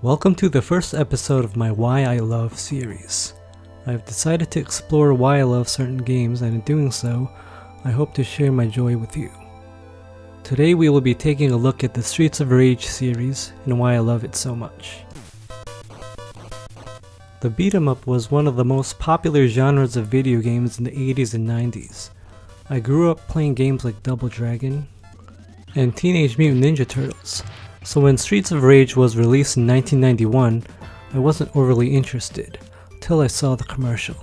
Welcome to the first episode of my Why I Love series. I've decided to explore why I love certain games, and in doing so, I hope to share my joy with you. Today we will be taking a look at the Streets of Rage series and why I love it so much. The beat 'em up was one of the most popular genres of video games in the 80s and 90s. I grew up playing games like Double Dragon and Teenage Mutant Ninja Turtles. So when Streets of Rage was released in 1991, I wasn't overly interested, till I saw the commercial.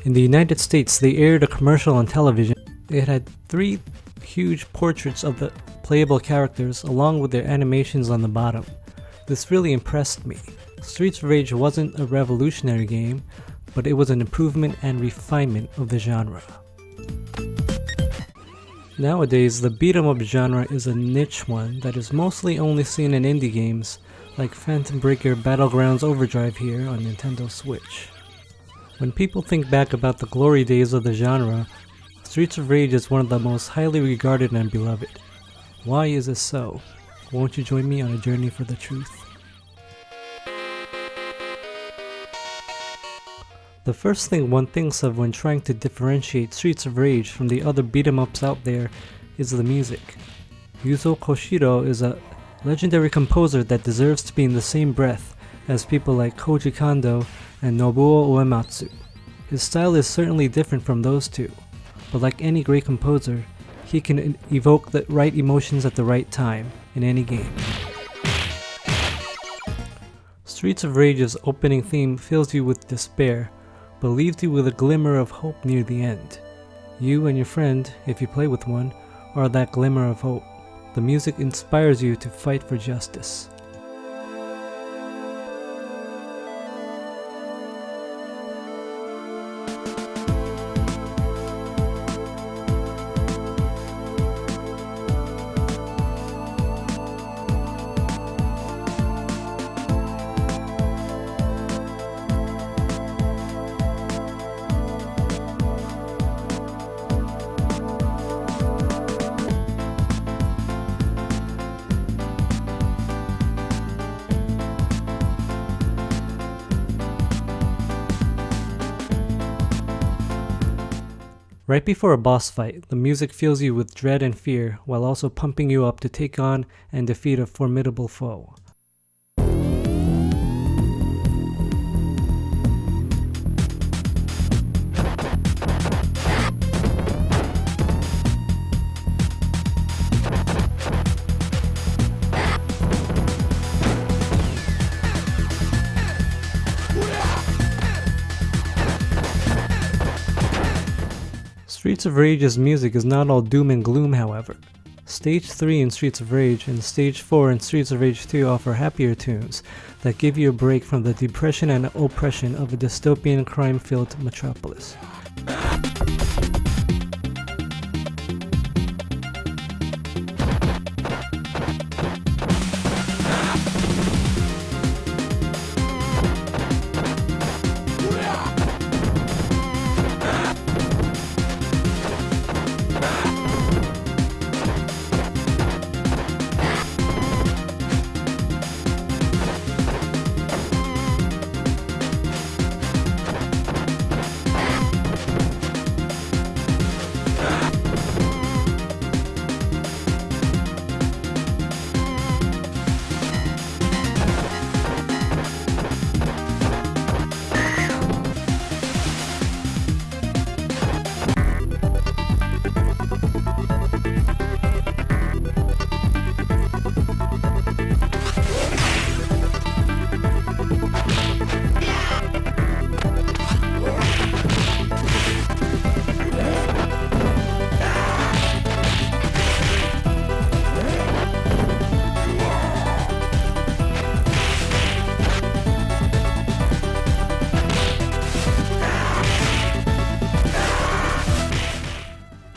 In the United States, they aired a commercial on television. It had 3 huge portraits of the playable characters along with their animations on the bottom. This really impressed me. Streets of Rage wasn't a revolutionary game, but it was an improvement and refinement of the genre. Nowadays, the beat-em-up genre is a niche one that is mostly only seen in indie games like Phantom Breaker Grounds Overdrive here on Nintendo Switch. When people think back about the glory days of the genre, Streets of Rage is one of the most highly regarded and beloved. Why is this so? Won't you join me on a journey for the truth? The first thing one thinks of when trying to differentiate Streets of Rage from the other beat-em-ups out there is the music. Yuzo Koshiro is a legendary composer that deserves to be in the same breath as people like Koji Kondo and Nobuo Uematsu. His style is certainly different from those two, but like any great composer, he can evoke the right emotions at the right time in any game. Streets of Rage's opening theme fills you with despair, but leaves you with a glimmer of hope near the end. You and your friend, if you play with one, are that glimmer of hope. The music inspires you to fight for justice. Right before a boss fight, the music fills you with dread and fear while also pumping you up to take on and defeat a formidable foe. Streets of Rage's music is not all doom and gloom, however. Stage 3 in Streets of Rage and Stage 4 in Streets of Rage 2 offer happier tunes that give you a break from the depression and oppression of a dystopian crime-filled metropolis.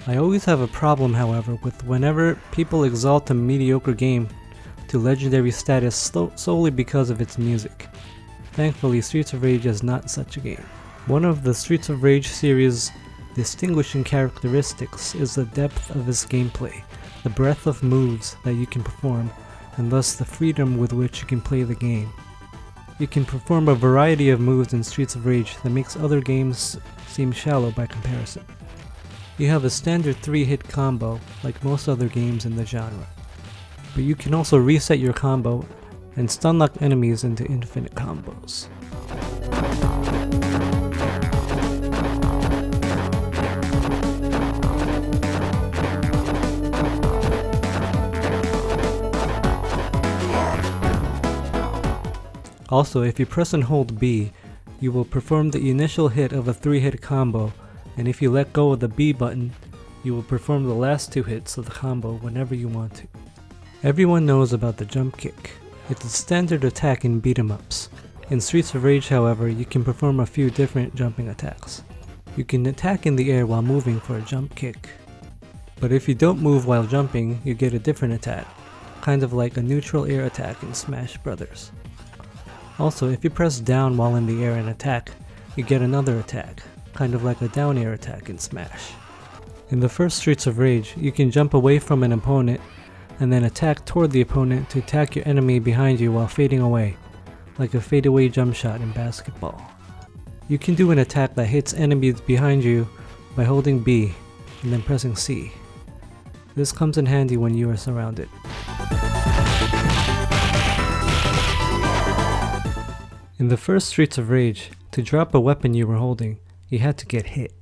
I always have a problem, however, with whenever people exalt a mediocre game to legendary status solely because of its music. Thankfully, Streets of Rage is not such a game. One of the Streets of Rage series' distinguishing characteristics is the depth of its gameplay, the breadth of moves that you can perform, and thus the freedom with which you can play the game. You can perform a variety of moves in Streets of Rage that makes other games seem shallow by comparison. You have a standard 3-hit combo like most other games in the genre, but you can also reset your combo and stun-lock enemies into infinite combos. Also, if you press and hold B, you will perform the initial hit of a 3-hit combo, and if you let go of the B button, you will perform the last 2 hits of the combo whenever you want to. Everyone knows about the jump kick. It's a standard attack in beat 'em ups. In Streets of Rage, however, you can perform a few different jumping attacks. You can attack in the air while moving for a jump kick. But if you don't move while jumping, you get a different attack, kind of like a neutral air attack in Smash Brothers. Also, if you press down while in the air and attack, you get another attack, kind of like a down air attack in Smash. In the first Streets of Rage, you can jump away from an opponent and then attack toward the opponent to attack your enemy behind you while fading away, like a fadeaway jump shot in basketball. You can do an attack that hits enemies behind you by holding B and then pressing C. This comes in handy when you are surrounded. In the first Streets of Rage, to drop a weapon you were holding, you had to get hit.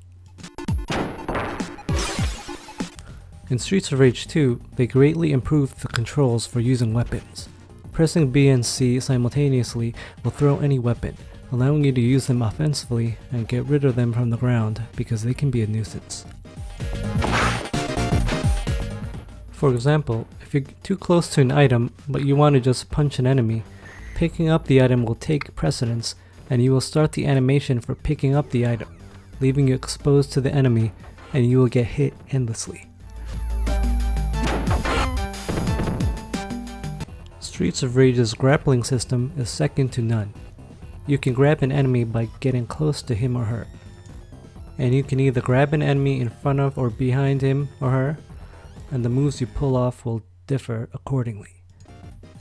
In Streets of Rage 2, they greatly improved the controls for using weapons. Pressing B and C simultaneously will throw any weapon, allowing you to use them offensively and get rid of them from the ground because they can be a nuisance. For example, if you're too close to an item but you want to just punch an enemy, picking up the item will take precedence and you will start the animation for picking up the item, leaving you exposed to the enemy and you will get hit endlessly. Streets of Rage's grappling system is second to none. You can grab an enemy by getting close to him or her, and you can either grab an enemy in front of or behind him or her, and the moves you pull off will differ accordingly.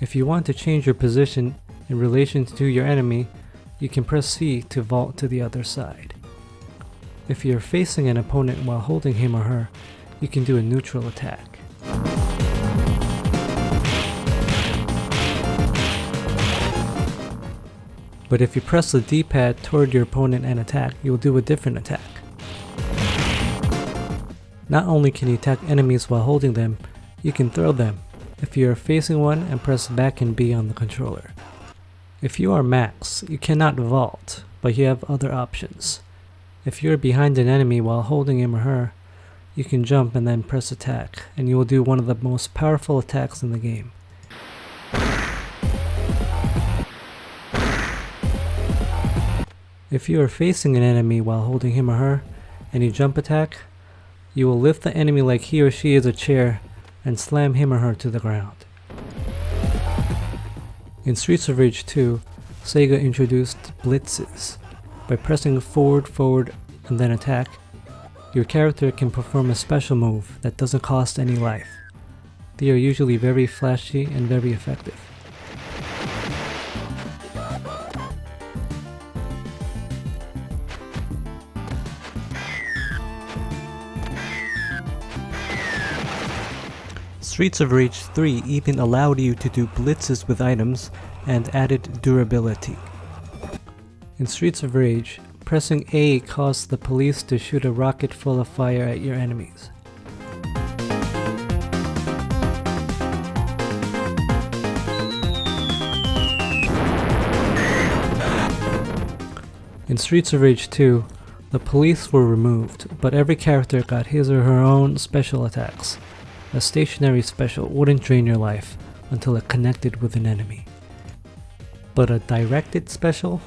If you want to change your position in relation to your enemy, you can press C to vault to the other side. If you're facing an opponent while holding him or her, you can do a neutral attack. But if you press the D-pad toward your opponent and attack, you will do a different attack. Not only can you attack enemies while holding them, you can throw them if you are facing one and press back and B on the controller. If you are max, you cannot vault, but you have other options. If you are behind an enemy while holding him or her, you can jump and then press attack, and you will do one of the most powerful attacks in the game. If you are facing an enemy while holding him or her, and you jump attack, you will lift the enemy like he or she is a chair and slam him or her to the ground. In Streets of Rage 2, Sega introduced blitzes. By pressing forward, and then attack, your character can perform a special move that doesn't cost any life. They are usually very flashy and very effective. Streets of Rage 3 even allowed you to do blitzes with items and added durability. In Streets of Rage, pressing A caused the police to shoot a rocket full of fire at your enemies. In Streets of Rage 2, the police were removed, but every character got his or her own special attacks. A stationary special wouldn't drain your life until it connected with an enemy, but a directed special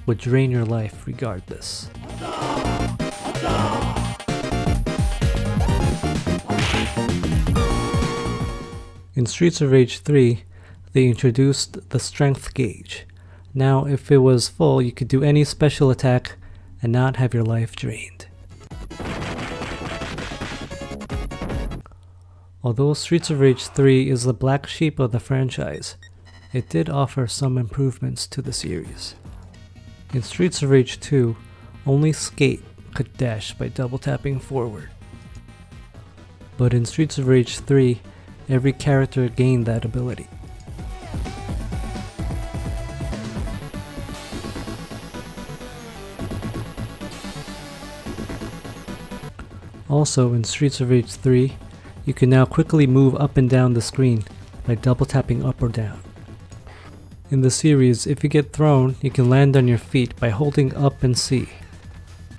would drain your life regardless. In Streets of Rage 3, they introduced the strength gauge. Now, if it was full, you could do any special attack and not have your life drained. Although Streets of Rage 3 is the black sheep of the franchise, it did offer some improvements to the series. In Streets of Rage 2, only Skate could dash by double tapping forward. But in Streets of Rage 3, every character gained that ability. Also in Streets of Rage 3, you can now quickly move up and down the screen by double tapping up or down. In the series, if you get thrown, you can land on your feet by holding up and C.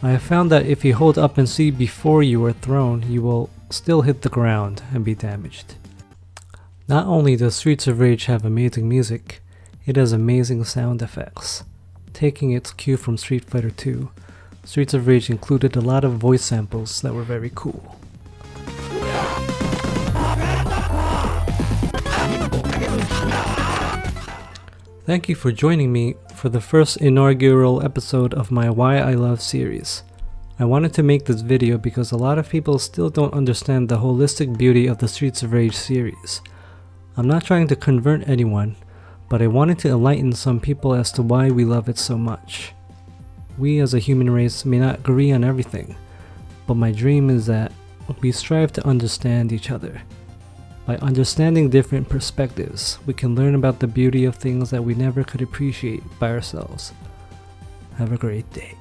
I have found that if you hold up and C before you are thrown, you will still hit the ground and be damaged. Not only does Streets of Rage have amazing music, it has amazing sound effects. Taking its cue from Street Fighter 2, Streets of Rage included a lot of voice samples that were very cool. Thank you for joining me for the first inaugural episode of my Why I Love series. I wanted to make this video because a lot of people still don't understand the holistic beauty of the Streets of Rage series. I'm not trying to convert anyone, but I wanted to enlighten some people as to why we love it so much. We as a human race may not agree on everything, but my dream is that we strive to understand each other. By understanding different perspectives, we can learn about the beauty of things that we never could appreciate by ourselves. Have a great day.